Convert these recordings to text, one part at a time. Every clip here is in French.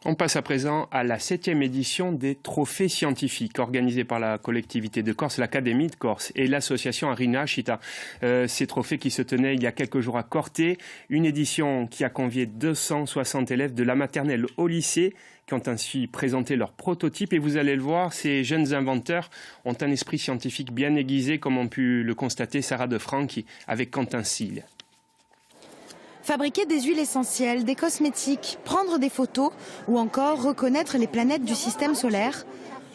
On passe à présent à la 7e édition des trophées scientifiques organisés par la collectivité de Corse, l'Académie de Corse et l'association Rinascita. Ces trophées qui se tenaient il y a quelques jours à Corté, une édition qui a convié 260 élèves de la maternelle au lycée qui ont ainsi présenté leur prototype. Et vous allez le voir, ces jeunes inventeurs ont un esprit scientifique bien aiguisé, comme ont pu le constater Sarah Defranchi avec Quentin Sille. Fabriquer des huiles essentielles, des cosmétiques, prendre des photos ou encore reconnaître les planètes du système solaire.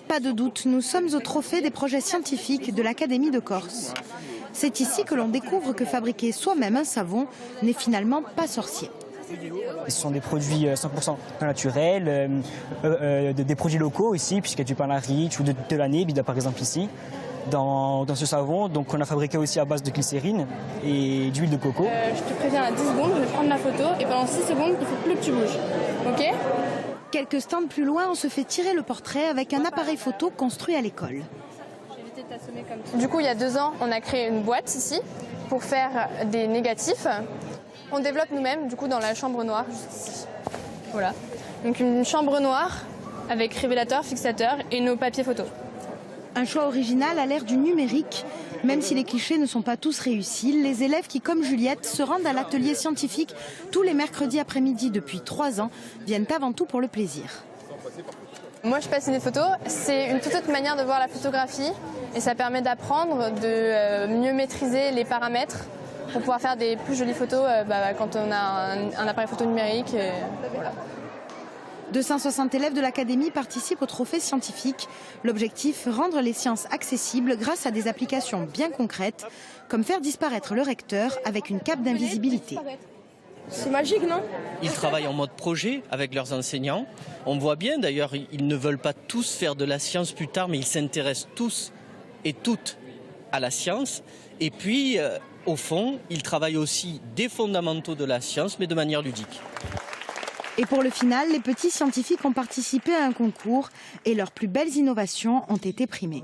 Pas de doute, nous sommes au trophée des projets scientifiques de l'Académie de Corse. C'est ici que l'on découvre que fabriquer soi-même un savon n'est finalement pas sorcier. Ce sont des produits 100% naturels, des produits locaux ici, puisqu'il y a du pain à riz ou de la nébida par exemple ici. Dans ce savon, donc on a fabriqué aussi à base de glycérine et d'huile de coco. Je te préviens, à 10 secondes, je vais prendre la photo et pendant 6 secondes, il ne faut plus que tu bouges. Ok ? Quelques stands plus loin, on se fait tirer le portrait avec un appareil photo construit à l'école. Du coup, il y a 2 ans, on a créé une boîte ici pour faire des négatifs. On développe nous-mêmes, du coup, dans la chambre noire, juste ici. Voilà. Donc une chambre noire avec révélateur, fixateur et nos papiers photos. Un choix original à l'ère du numérique. Même si les clichés ne sont pas tous réussis, les élèves qui, comme Juliette, se rendent à l'atelier scientifique tous les mercredis après-midi depuis 3 ans, viennent avant tout pour le plaisir. Moi, je suis passionnée de photos. C'est une toute autre manière de voir la photographie et ça permet d'apprendre, de mieux maîtriser les paramètres pour pouvoir faire des plus jolies photos quand on a un appareil photo numérique. Voilà. 260 élèves de l'Académie participent au trophée scientifique. L'objectif, rendre les sciences accessibles grâce à des applications bien concrètes, comme faire disparaître le recteur avec une cape d'invisibilité. C'est magique, non ? Ils travaillent en mode projet avec leurs enseignants. On voit bien d'ailleurs, ils ne veulent pas tous faire de la science plus tard, mais ils s'intéressent tous et toutes à la science. Et puis, au fond, ils travaillent aussi des fondamentaux de la science, mais de manière ludique. Et pour le final, les petits scientifiques ont participé à un concours et leurs plus belles innovations ont été primées.